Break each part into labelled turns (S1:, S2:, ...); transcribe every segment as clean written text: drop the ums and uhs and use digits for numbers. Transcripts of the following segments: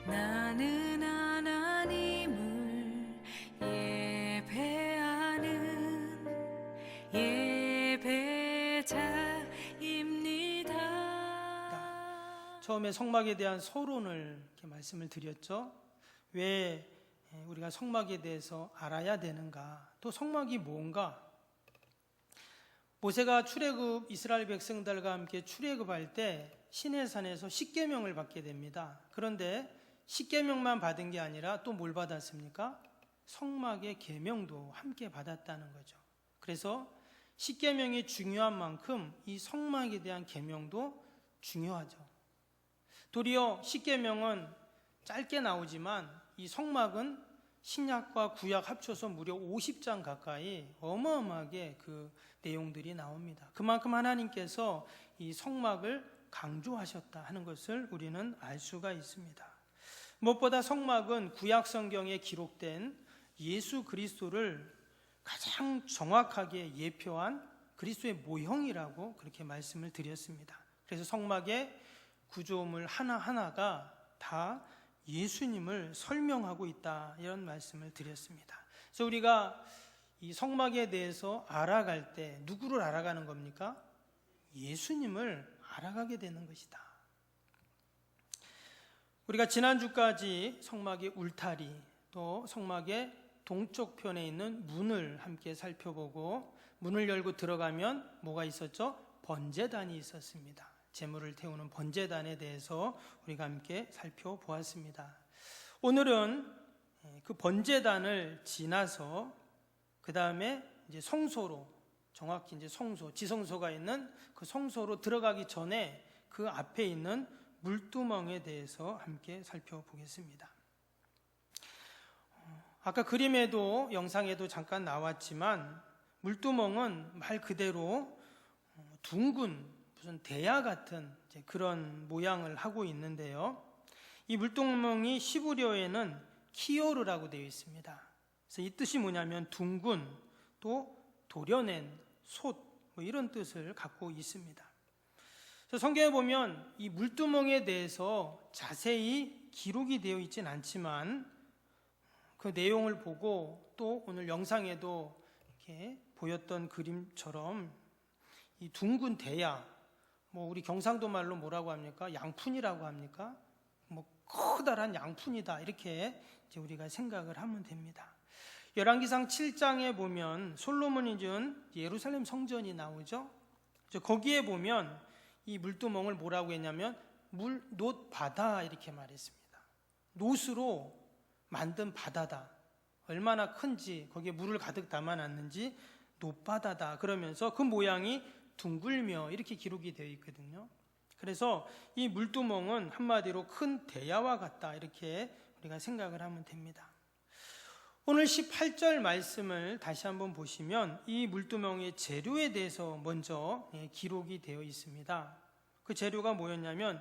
S1: 나는 하나님을 예배하는 예배자입니다.
S2: 처음에 성막에 대한 서론을 이렇게 말씀을 드렸죠. 왜 우리가 성막에 대해서 알아야 되는가, 또 성막이 뭔가. 모세가 출애굽 이스라엘 백성들과 함께 출애굽할 때 시내산에서 십계명을 받게 됩니다. 그런데 십계명만 받은 게 아니라 또 뭘 받았습니까? 성막의 계명도 함께 받았다는 거죠. 그래서 십계명이 중요한 만큼 이 성막에 대한 계명도 중요하죠. 도리어 십계명은 짧게 나오지만 이 성막은 신약과 구약 합쳐서 무려 50장 가까이 어마어마하게 그 내용들이 나옵니다. 그만큼 하나님께서 이 성막을 강조하셨다 하는 것을 우리는 알 수가 있습니다. 무엇보다 성막은 구약 성경에 기록된 예수 그리스도를 가장 정확하게 예표한 그리스도의 모형이라고 그렇게 말씀을 드렸습니다. 그래서 성막의 구조물 하나하나가 다 예수님을 설명하고 있다, 이런 말씀을 드렸습니다. 그래서 우리가 이 성막에 대해서 알아갈 때 누구를 알아가는 겁니까? 예수님을 알아가게 되는 것이다. 우리가 지난주까지 성막의 울타리, 또 성막의 동쪽 편에 있는 문을 함께 살펴보고, 문을 열고 들어가면 뭐가 있었죠? 번제단이 있었습니다. 제물을 태우는 번제단에 대해서 우리가 함께 살펴보았습니다. 오늘은 그 번제단을 지나서 그 다음에 이제 성소로, 정확히 이제 성소, 지성소가 있는 그 성소로 들어가기 전에 그 앞에 있는 물두멍에 대해서 함께 살펴보겠습니다. 아까 그림에도 영상에도 잠깐 나왔지만 물두멍은 말 그대로 둥근 무슨 대야 같은 그런 모양을 하고 있는데요. 이 물두멍이 시브리어에는 키오르라고 되어 있습니다. 그래서 이 뜻이 뭐냐면 둥근, 또 도려낸, 솥, 이런 뜻을 갖고 있습니다. 성경에 보면 이 물두멍에 대해서 자세히 기록이 되어 있진 않지만 그 내용을 보고 또 오늘 영상에도 이렇게 보였던 그림처럼 이 둥근 대야, 우리 경상도 말로 뭐라고 합니까? 양푼이라고 합니까? 커다란 양푼이다, 이렇게 이제 우리가 생각을 하면 됩니다. 열왕기상 7장에 보면 솔로몬이 지은 예루살렘 성전이 나오죠. 거기에 보면 이 물두멍을 뭐라고 했냐면 못바다, 이렇게 말했습니다. 놋으로 만든 바다다. 얼마나 큰지, 거기에 물을 가득 담아놨는지 놋바다다 그러면서 그 모양이 둥글며 이렇게 기록이 되어 있거든요. 그래서 이 물두멍은 한마디로 큰 대야와 같다, 이렇게 우리가 생각을 하면 됩니다. 오늘 18절 말씀을 다시 한번 보시면 이 물두멍의 재료에 대해서 먼저 기록이 되어 있습니다. 그 재료가 뭐였냐면,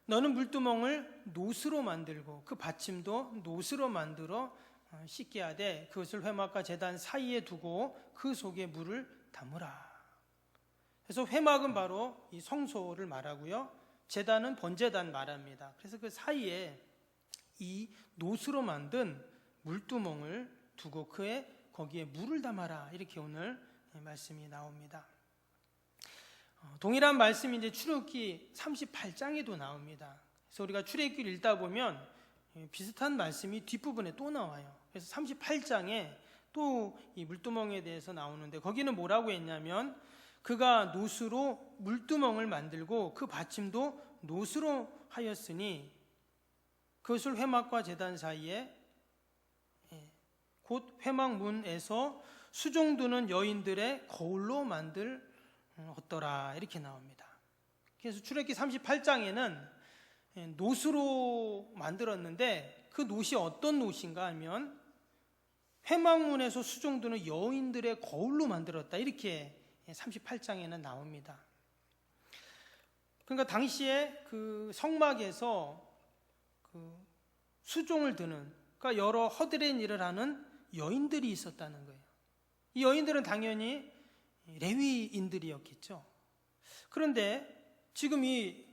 S2: 너는 물두멍을 놋으로 만들고 그 받침도 놋으로 만들어 씻게 하되 그것을 회막과 제단 사이에 두고 그 속에 물을 담으라. 그래서 회막은 바로 이 성소를 말하고요, 제단은 번제단 말합니다. 그래서 그 사이에 이 놋으로 만든 물두멍을 두고 거기에 물을 담아라, 이렇게 오늘 말씀이 나옵니다. 동일한 말씀이 이제 출애굽기 38장에도 나옵니다. 그래서 우리가 출애굽기를 읽다 보면 비슷한 말씀이 뒷부분에 또 나와요. 그래서 38장에 또 이 물두멍에 대해서 나오는데, 거기는 뭐라고 했냐면, 그가 놋으로 물두멍을 만들고 그 받침도 놋으로 하였으니 그것을 회막과 제단 사이에 곧 회막문에서 수종드는 여인들의 거울로 만들었더라, 이렇게 나옵니다. 그래서 출애굽기 38장에는 놋으로 만들었는데 그 놋이 어떤 놋인가 하면 회막문에서 수종드는 여인들의 거울로 만들었다, 이렇게 38장에는 나옵니다. 그러니까 당시에 그 성막에서 그 수종을 드는, 그러니까 여러 허드렛 일을 하는 여인들이 있었다는 거예요. 이 여인들은 당연히 레위인들이었겠죠. 그런데 지금 이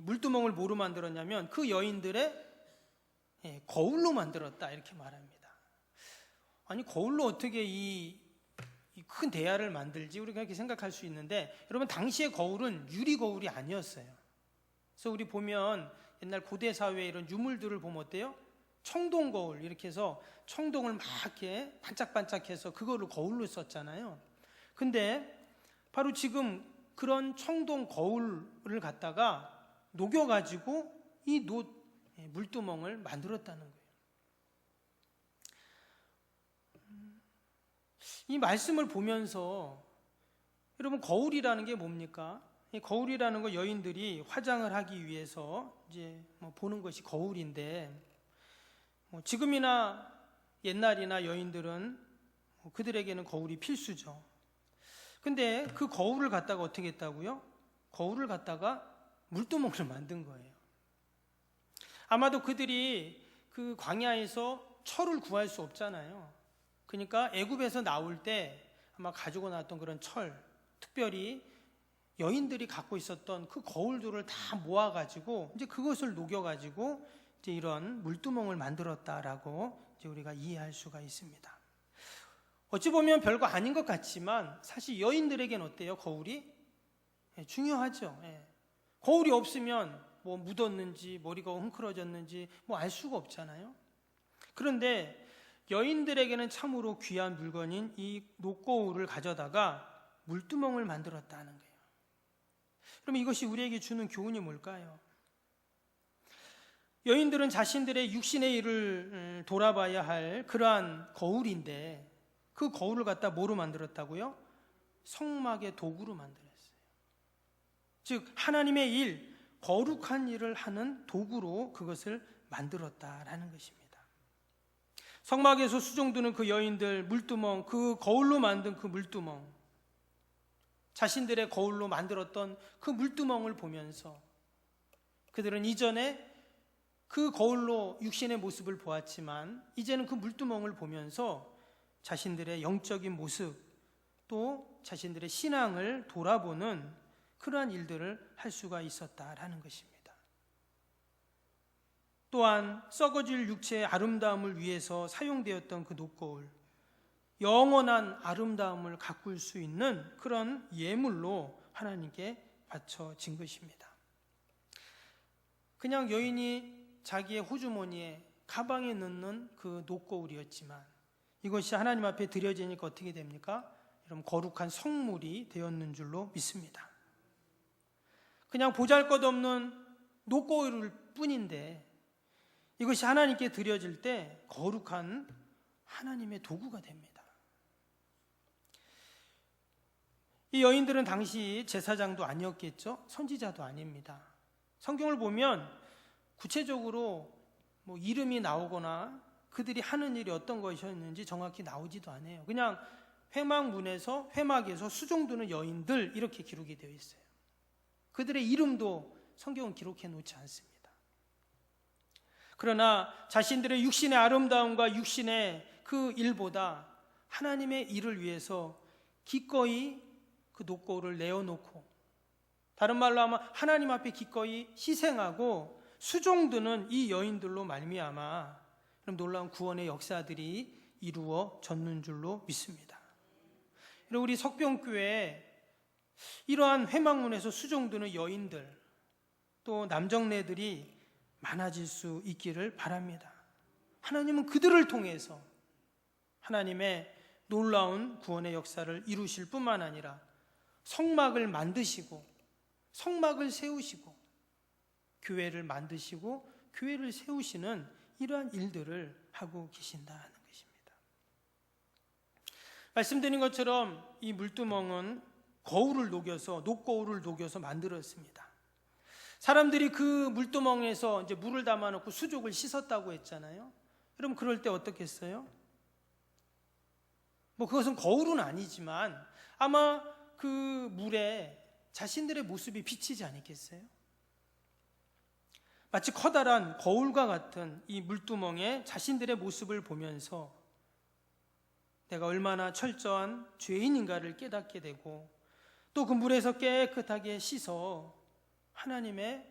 S2: 물두멍을 뭐로 만들었냐면 그 여인들의 거울로 만들었다 이렇게 말합니다. 아니 거울로 어떻게 이 큰 대야를 만들지? 우리가 그렇게 생각할 수 있는데 여러분 당시의 거울은 유리 거울이 아니었어요. 그래서 우리 보면 옛날 고대 사회의 이런 유물들을 보면 어때요? 청동 거울 이렇게 해서 청동을 막 이렇게 반짝반짝해서 그거를 거울로 썼잖아요. 근데 바로 지금 그런 청동 거울을 갖다가 녹여가지고 이 물두멍을 만들었다는 거예요. 이 말씀을 보면서 여러분 거울이라는 게 뭡니까? 이 거울이라는 거 여인들이 화장을 하기 위해서 이제 보는 것이 거울인데 지금이나 옛날이나 여인들은 그들에게는 거울이 필수죠. 근데 그 거울을 갖다가 어떻게 했다고요? 거울을 갖다가 물두멍을 만든 거예요. 아마도 그들이 그 광야에서 철을 구할 수 없잖아요. 그러니까 애굽에서 나올 때 아마 가지고 나왔던 그런 철, 특별히 여인들이 갖고 있었던 그 거울들을 다 모아가지고 이제 그것을 녹여가지고 이제 이런 물두멍을 만들었다라고 이제 우리가 이해할 수가 있습니다. 어찌 보면 별거 아닌 것 같지만 사실 여인들에겐 어때요? 거울이 중요하죠. 거울이 없으면 뭐 묻었는지 머리가 헝클어졌는지 뭐 알 수가 없잖아요. 그런데 여인들에게는 참으로 귀한 물건인 이 녹거울을 가져다가 물두멍을 만들었다는 거예요. 그럼 이것이 우리에게 주는 교훈이 뭘까요? 여인들은 자신들의 육신의 일을 돌아봐야 할 그러한 거울인데 그 거울을 갖다 뭐로 만들었다고요? 성막의 도구로 만들었어요. 즉 하나님의 일, 거룩한 일을 하는 도구로 그것을 만들었다라는 것입니다. 성막에서 수종드는 그 여인들 물두멍, 그 거울로 만든 그 물두멍, 자신들의 거울로 만들었던 그 물두멍을 보면서 그들은 이전에 그 거울로 육신의 모습을 보았지만 이제는 그 물두멍을 보면서 자신들의 영적인 모습 또 자신들의 신앙을 돌아보는 그러한 일들을 할 수가 있었다라는 것입니다. 또한 썩어질 육체의 아름다움을 위해서 사용되었던 그 녹거울, 영원한 아름다움을 가꿀 수 있는 그런 예물로 하나님께 바쳐진 것입니다. 그냥 여인이 자기의 호주머니에 가방에 넣는 그 녹거울이었지만 이것이 하나님 앞에 드려지니까 어떻게 됩니까? 여러분 거룩한 성물이 되었는 줄로 믿습니다. 그냥 보잘것없는 녹거울일 뿐인데 이것이 하나님께 드려질 때 거룩한 하나님의 도구가 됩니다. 이 여인들은 당시 제사장도 아니었겠죠? 선지자도 아닙니다. 성경을 보면 구체적으로 뭐 이름이 나오거나 그들이 하는 일이 어떤 것이었는지 정확히 나오지도 않아요. 그냥 회막에서 수종드는 여인들 이렇게 기록이 되어 있어요. 그들의 이름도 성경은 기록해 놓지 않습니다. 그러나 자신들의 육신의 아름다움과 육신의 그 일보다 하나님의 일을 위해서 기꺼이 그 녹거울을 내어놓고 다른 말로 하면 하나님 앞에 기꺼이 희생하고 수종드는 이 여인들로 말미암아 그럼 놀라운 구원의 역사들이 이루어졌는 줄로 믿습니다. 우리 석병교회에 이러한 회막문에서 수종드는 여인들 또 남정네들이 많아질 수 있기를 바랍니다. 하나님은 그들을 통해서 하나님의 놀라운 구원의 역사를 이루실 뿐만 아니라 성막을 만드시고 성막을 세우시고 교회를 만드시고 교회를 세우시는 이러한 일들을 하고 계신다는 것입니다. 말씀드린 것처럼 이 물두멍은 녹거울을 녹여서 만들었습니다. 사람들이 그 물두멍에서 이제 물을 담아놓고 수족을 씻었다고 했잖아요. 여러분 그럴 때 어떻겠어요? 뭐 그것은 거울은 아니지만 아마 그 물에 자신들의 모습이 비치지 않았겠어요? 마치 커다란 거울과 같은 이 물두멍에 자신들의 모습을 보면서 내가 얼마나 철저한 죄인인가를 깨닫게 되고 또 그 물에서 깨끗하게 씻어 하나님의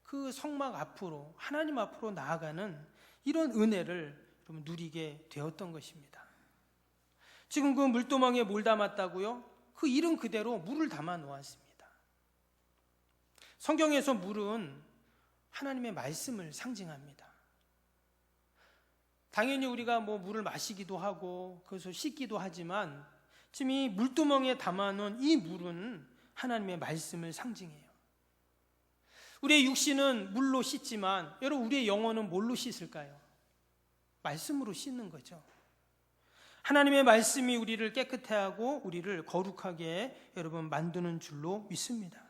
S2: 그 성막 앞으로 하나님 앞으로 나아가는 이런 은혜를 여러분 누리게 되었던 것입니다. 지금 그 물두멍에 뭘 담았다고요? 그 이름 그대로 물을 담아 놓았습니다. 성경에서 물은 하나님의 말씀을 상징합니다. 당연히 우리가 물을 마시기도 하고 그것을 씻기도 하지만 지금 이 물두멍에 담아놓은 이 물은 하나님의 말씀을 상징해요. 우리의 육신은 물로 씻지만 여러분 우리의 영혼은 뭘로 씻을까요? 말씀으로 씻는 거죠. 하나님의 말씀이 우리를 깨끗해 하고 우리를 거룩하게 여러분 만드는 줄로 믿습니다.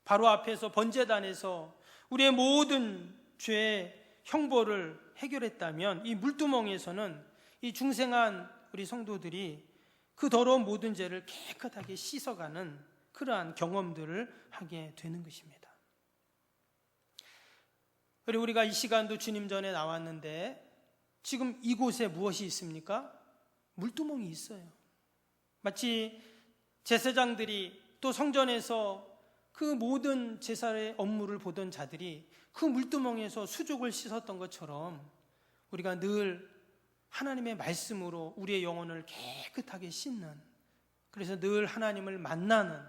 S2: 바로 앞에서 번제단에서 우리의 모든 죄의 형벌을 해결했다면 이 물두멍에서는 이 중생한 우리 성도들이 그 더러운 모든 죄를 깨끗하게 씻어가는 그러한 경험들을 하게 되는 것입니다. 그리고 우리가 이 시간도 주님 전에 나왔는데 지금 이곳에 무엇이 있습니까? 물두멍이 있어요. 마치 제사장들이 또 성전에서 그 모든 제사의 업무를 보던 자들이 그 물두멍에서 수족을 씻었던 것처럼 우리가 늘 하나님의 말씀으로 우리의 영혼을 깨끗하게 씻는, 그래서 늘 하나님을 만나는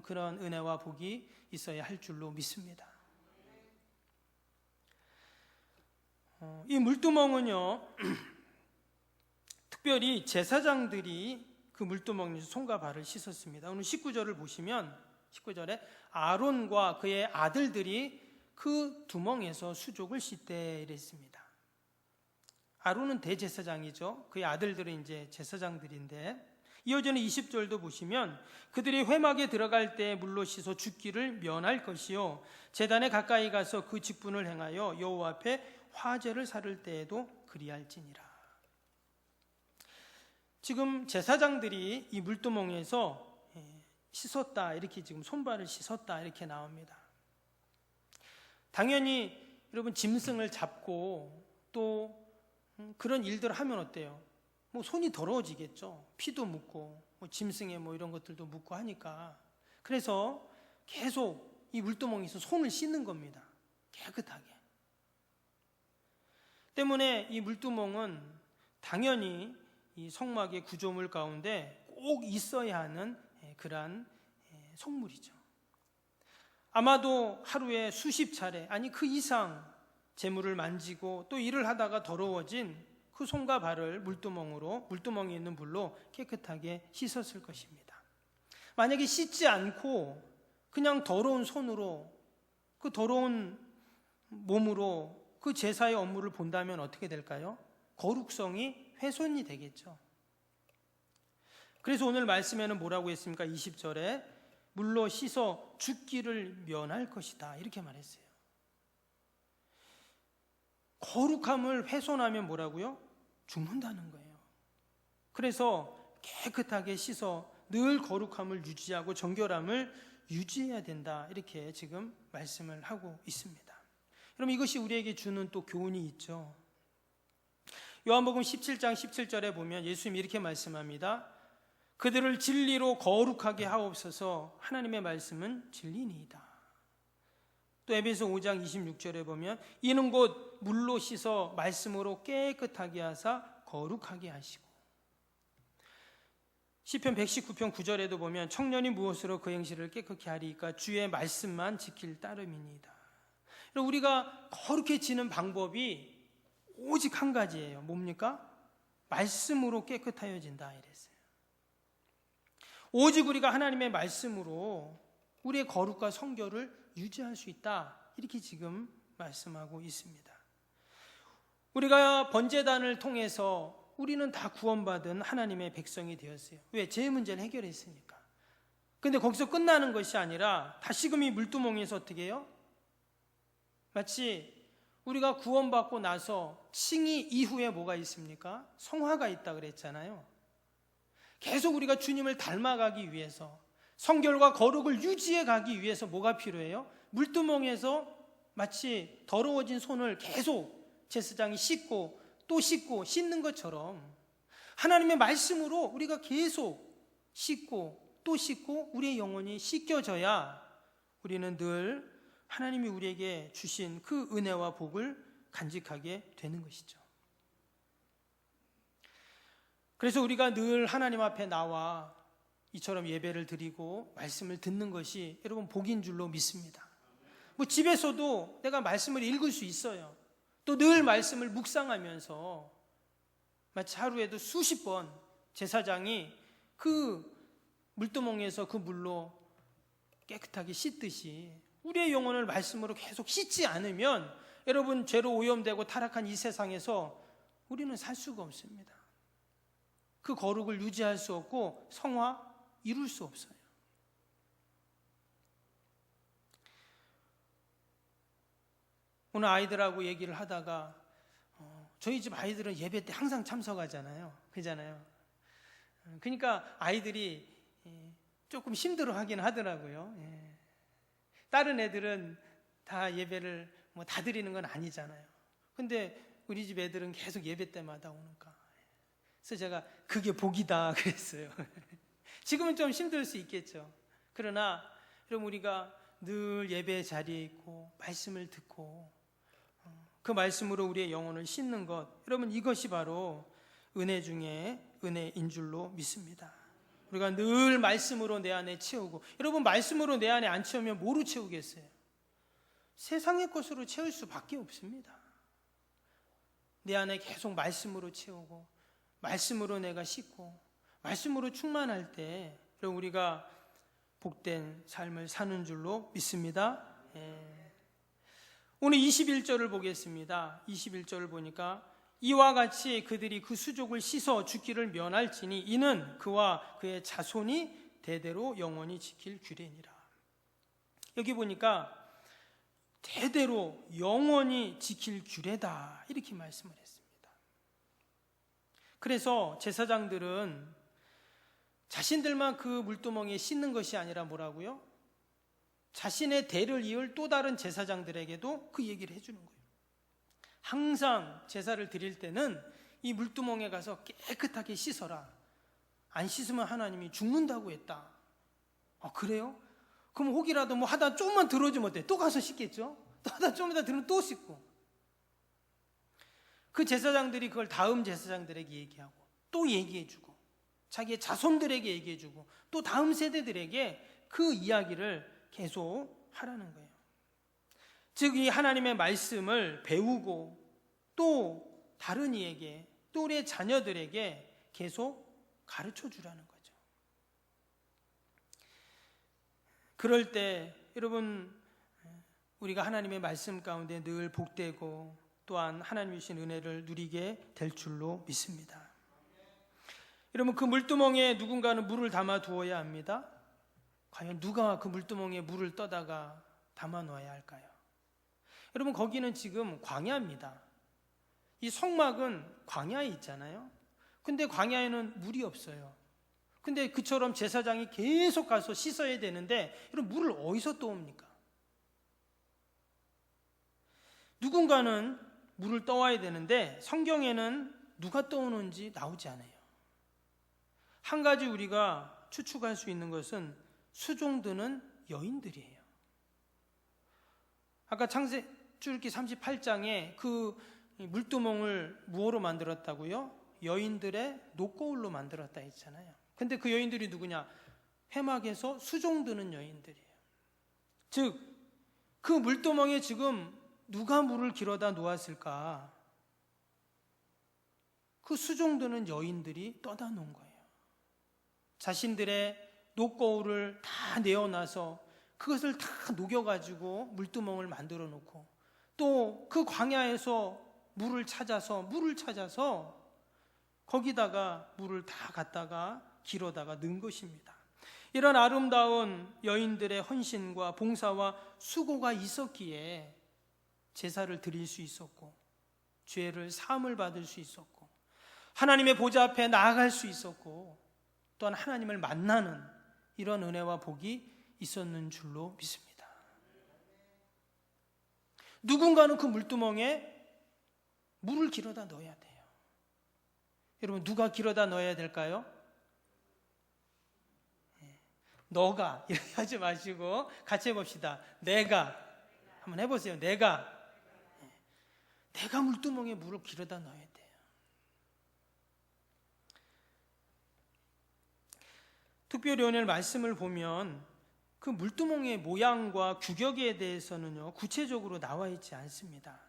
S2: 그런 은혜와 복이 있어야 할 줄로 믿습니다. 이 물두멍은요 특별히 제사장들이 그 물두멍에서 손과 발을 씻었습니다. 오늘 19절을 보시면 19절에 아론과 그의 아들들이 그 두멍에서 수족을 씻되 이랬습니다. 아론은 대제사장이죠. 그의 아들들은 이제 제사장들인데 이어지는 20절도 보시면 그들이 회막에 들어갈 때 물로 씻어 죽기를 면할 것이요 제단에 가까이 가서 그 직분을 행하여 여호와 앞에 화제를 살을 때에도 그리할지니라. 지금 제사장들이 이 물두멍에서 씻었다, 이렇게 지금 손발을 씻었다 이렇게 나옵니다. 당연히 여러분 짐승을 잡고 또 그런 일들을 하면 어때요? 손이 더러워지겠죠. 피도 묻고 짐승에 이런 것들도 묻고 하니까. 그래서 계속 이 물두멍에서 손을 씻는 겁니다. 깨끗하게. 때문에 이 물두멍은 당연히 이 성막의 구조물 가운데 꼭 있어야 하는 그러한 성물이죠. 아마도 하루에 수십 차례 아니 그 이상 재물을 만지고 또 일을 하다가 더러워진 그 손과 발을 물두멍에 있는 물로 깨끗하게 씻었을 것입니다. 만약에 씻지 않고 그냥 더러운 손으로 그 더러운 몸으로 그 제사의 업무를 본다면 어떻게 될까요? 거룩성이 훼손이 되겠죠. 그래서 오늘 말씀에는 뭐라고 했습니까? 20절에 물로 씻어 죽기를 면할 것이다 이렇게 말했어요. 거룩함을 훼손하면 뭐라고요? 죽는다는 거예요. 그래서 깨끗하게 씻어 늘 거룩함을 유지하고 정결함을 유지해야 된다 이렇게 지금 말씀을 하고 있습니다. 여러분 이것이 우리에게 주는 또 교훈이 있죠. 요한복음 17장 17절에 보면 예수님이 이렇게 말씀합니다. 그들을 진리로 거룩하게 하옵소서. 하나님의 말씀은 진리니이다. 또 에베소 5장 26절에 보면 이는 곧 물로 씻어 말씀으로 깨끗하게 하사 거룩하게 하시고. 시편 119편 9절에도 보면 청년이 무엇으로 그 행실을 깨끗게 하리까 주의 말씀만 지킬 따름이니이다. 우리가 거룩해지는 방법이 오직 한 가지예요. 뭡니까? 말씀으로 깨끗하여진다 이랬어요. 오직 우리가 하나님의 말씀으로 우리의 거룩과 성결을 유지할 수 있다 이렇게 지금 말씀하고 있습니다. 우리가 번제단을 통해서 우리는 다 구원받은 하나님의 백성이 되었어요. 왜? 죄의 문제를 해결했으니까. 근데 거기서 끝나는 것이 아니라 다시금 이 물두멍에서 어떻게 해요? 마치 우리가 구원받고 나서 칭의 이후에 뭐가 있습니까? 성화가 있다 그랬잖아요. 계속 우리가 주님을 닮아가기 위해서 성결과 거룩을 유지해 가기 위해서 뭐가 필요해요? 물두멍에서 마치 더러워진 손을 계속 제사장이 씻고 또 씻고 씻는 것처럼 하나님의 말씀으로 우리가 계속 씻고 또 씻고 우리의 영혼이 씻겨져야 우리는 늘 하나님이 우리에게 주신 그 은혜와 복을 간직하게 되는 것이죠. 그래서 우리가 늘 하나님 앞에 나와 이처럼 예배를 드리고 말씀을 듣는 것이 여러분 복인 줄로 믿습니다. 뭐 집에서도 내가 말씀을 읽을 수 있어요. 또 늘 말씀을 묵상하면서 마치 하루에도 수십 번 제사장이 그 물두멍에서 그 물로 깨끗하게 씻듯이 우리의 영혼을 말씀으로 계속 씻지 않으면 여러분 죄로 오염되고 타락한 이 세상에서 우리는 살 수가 없습니다. 그 거룩을 유지할 수 없고 성화 이룰 수 없어요. 오늘 아이들하고 얘기를 하다가 저희 집 아이들은 예배 때 항상 참석하잖아요. 그잖아요. 그러니까 아이들이 조금 힘들어하긴 하더라고요. 다른 애들은 다 예배를 뭐 다 드리는 건 아니잖아요. 근데 우리 집 애들은 계속 예배 때마다 오니까. 그래서 제가 그게 복이다 그랬어요. 지금은 좀 힘들 수 있겠죠. 그러나 여러분 우리가 늘 예배 자리에 있고 말씀을 듣고 그 말씀으로 우리의 영혼을 씻는 것, 여러분 이것이 바로 은혜 중에 은혜인 줄로 믿습니다. 우리가 늘 말씀으로 내 안에 채우고, 여러분 말씀으로 내 안에 안 채우면 뭐로 채우겠어요? 세상의 것으로 채울 수밖에 없습니다. 내 안에 계속 말씀으로 채우고 말씀으로 내가 씻고 말씀으로 충만할 때 우리가 복된 삶을 사는 줄로 믿습니다. 오늘 21절을 보겠습니다. 21절을 보니까 이와 같이 그들이 그 수족을 씻어 죽기를 면할지니 이는 그와 그의 자손이 대대로 영원히 지킬 규례니라. 여기 보니까 대대로 영원히 지킬 규례다 이렇게 말씀을 했습니다. 그래서 제사장들은 자신들만 그 물두멍에 씻는 것이 아니라 뭐라고요? 자신의 대를 이을 또 다른 제사장들에게도 그 얘기를 해주는 거예요. 항상 제사를 드릴 때는 이 물두멍에 가서 깨끗하게 씻어라. 안 씻으면 하나님이 죽는다고 했다. 그래요? 그럼 혹이라도 뭐 하다 조금만 들어주면 어때? 또 가서 씻겠죠? 또 하다 좀 이따 들으면 또 씻고. 그 제사장들이 그걸 다음 제사장들에게 얘기하고 또 얘기해주고 자기의 자손들에게 얘기해주고 또 다음 세대들에게 그 이야기를 계속 하라는 거예요. 즉 이 하나님의 말씀을 배우고 또 다른 이에게 또 우리의 자녀들에게 계속 가르쳐 주라는 거죠. 그럴 때 여러분 우리가 하나님의 말씀 가운데 늘 복되고 또한 하나님이 주신 은혜를 누리게 될 줄로 믿습니다. 여러분 그 물두멍에 누군가는 물을 담아 두어야 합니다. 과연 누가 그 물두멍에 물을 떠다가 담아 놓아야 할까요? 여러분 거기는 지금 광야입니다. 이 성막은 광야에 있잖아요. 근데 광야에는 물이 없어요. 근데 그처럼 제사장이 계속 가서 씻어야 되는데 여러분 물을 어디서 떠옵니까? 누군가는 물을 떠와야 되는데 성경에는 누가 떠오는지 나오지 않아요. 한 가지 우리가 추측할 수 있는 것은 수종드는 여인들이에요. 아까 창세기 38장에 그 물두멍을 무엇으로 만들었다고요? 여인들의 녹거울로 만들었다 했잖아요. 근데 그 여인들이 누구냐? 회막에서 수종드는 여인들이에요. 즉, 그 물두멍에 지금 누가 물을 길어다 놓았을까? 그 수종드는 여인들이 떠다 놓은 거예요. 자신들의 녹거울을 다 내어놔서 그것을 다 녹여가지고 물두멍을 만들어 놓고 또 그 광야에서 물을 찾아서 거기다가 물을 다 갖다가 길어다가 넣은 것입니다. 이런 아름다운 여인들의 헌신과 봉사와 수고가 있었기에 제사를 드릴 수 있었고 죄를 사함을 받을 수 있었고 하나님의 보좌 앞에 나아갈 수 있었고 또한 하나님을 만나는 이런 은혜와 복이 있었는 줄로 믿습니다. 누군가는 그 물두멍에 물을 길어다 넣어야 돼요. 여러분 누가 길어다 넣어야 될까요? 너가 이렇게 하지 마시고 같이 해봅시다. 내가 한번 해보세요. 내가 내가 물두멍에 물을 길어다 넣어야 돼요. 특별히 오늘 말씀을 보면 그 물두멍의 모양과 규격에 대해서는요, 구체적으로 나와 있지 않습니다.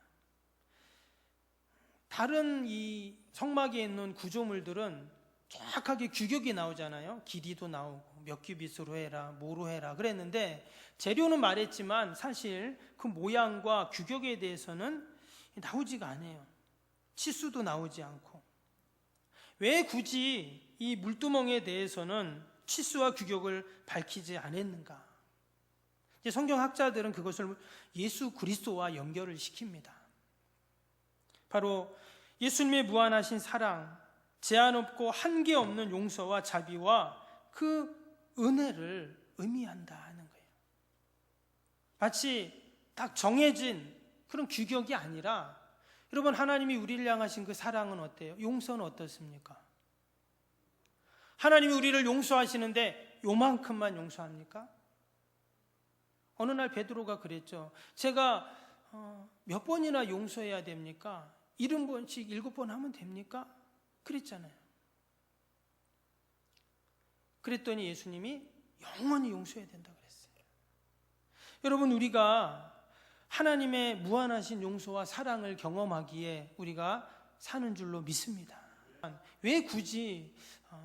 S2: 다른 이 성막에 있는 구조물들은 정확하게 규격이 나오잖아요. 길이도 나오고 몇 규빗으로 해라, 뭐로 해라 그랬는데, 재료는 말했지만 사실 그 모양과 규격에 대해서는 나오지가 않아요. 치수도 나오지 않고. 왜 굳이 이 물두멍에 대해서는 치수와 규격을 밝히지 않았는가? 이제 성경학자들은 그것을 예수 그리스도와 연결을 시킵니다. 바로 예수님의 무한하신 사랑, 제한 없고 한계 없는 용서와 자비와 그 은혜를 의미한다 하는 거예요. 마치 딱 정해진 그런 규격이 아니라, 여러분, 하나님이 우리를 향하신 그 사랑은 어때요? 용서는 어떻습니까? 하나님이 우리를 용서하시는데 요만큼만 용서합니까? 어느 날 베드로가 그랬죠. 제가 몇 번이나 용서해야 됩니까? 70번씩 7번 하면 됩니까? 그랬잖아요. 그랬더니 예수님이 영원히 용서해야 된다고 그랬어요. 여러분, 우리가 하나님의 무한하신 용서와 사랑을 경험하기에 우리가 사는 줄로 믿습니다. 왜 굳이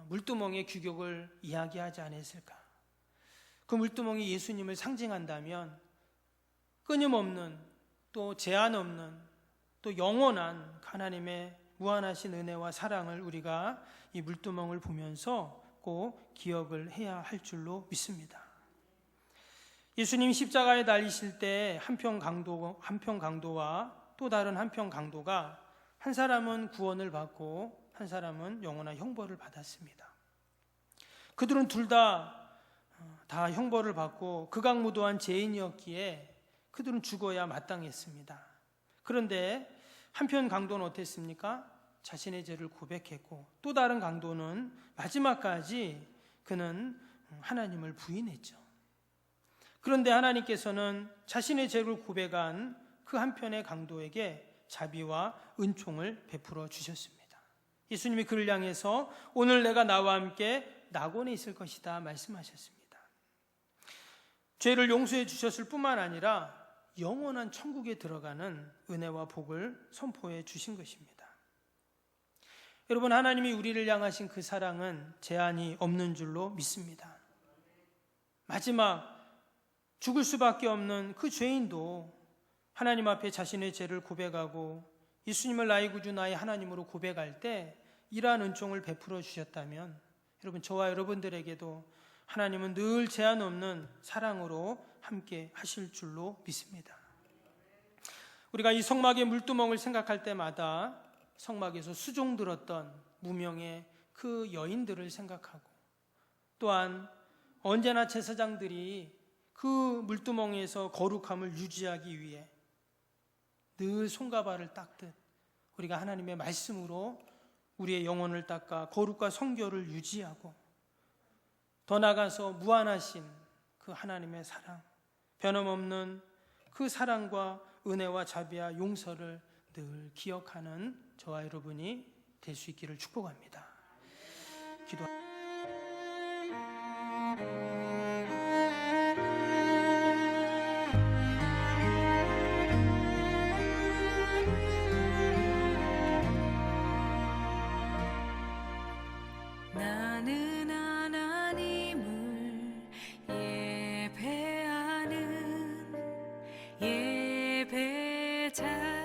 S2: 물두멍의 규격을 이야기하지 않았을까? 그 물두멍이 예수님을 상징한다면 끊임없는, 또 제한 없는, 또 영원한 하나님의 무한하신 은혜와 사랑을 우리가 이 물두멍을 보면서 꼭 기억을 해야 할 줄로 믿습니다. 예수님이 십자가에 달리실 때 한편 강도와 또 다른 한편 강도가, 한 사람은 구원을 받고 한 사람은 영원한 형벌을 받았습니다. 그들은 둘 다 형벌을 받고 극악무도한 죄인이었기에 그들은 죽어야 마땅했습니다. 그런데 한편 강도는 어땠습니까? 자신의 죄를 고백했고, 또 다른 강도는 마지막까지 그는 하나님을 부인했죠. 그런데 하나님께서는 자신의 죄를 고백한 그 한편의 강도에게 자비와 은총을 베풀어 주셨습니다. 예수님이 그를 향해서 오늘 내가 나와 함께 낙원에 있을 것이다 말씀하셨습니다. 죄를 용서해 주셨을 뿐만 아니라 영원한 천국에 들어가는 은혜와 복을 선포해 주신 것입니다. 여러분, 하나님이 우리를 향하신 그 사랑은 제한이 없는 줄로 믿습니다. 마지막 죽을 수밖에 없는 그 죄인도 하나님 앞에 자신의 죄를 고백하고 예수님을 나의 구주 나의 하나님으로 고백할 때 이러한 은총을 베풀어 주셨다면, 여러분, 저와 여러분들에게도 하나님은 늘 제한 없는 사랑으로 함께 하실 줄로 믿습니다. 우리가 이 성막의 물두멍을 생각할 때마다 성막에서 수종들었던 무명의 그 여인들을 생각하고, 또한 언제나 제사장들이 그 물두멍에서 거룩함을 유지하기 위해 늘 손과 발을 닦듯 우리가 하나님의 말씀으로 우리의 영혼을 닦아 거룩과 성결을 유지하고, 더 나아가서 무한하신 그 하나님의 사랑, 변함없는 그 사랑과 은혜와 자비와 용서를 늘 기억하는 저와 여러분이 될 수 있기를 축복합니다. 기도합니다.
S1: 나는 하나님을 예배하는 예배자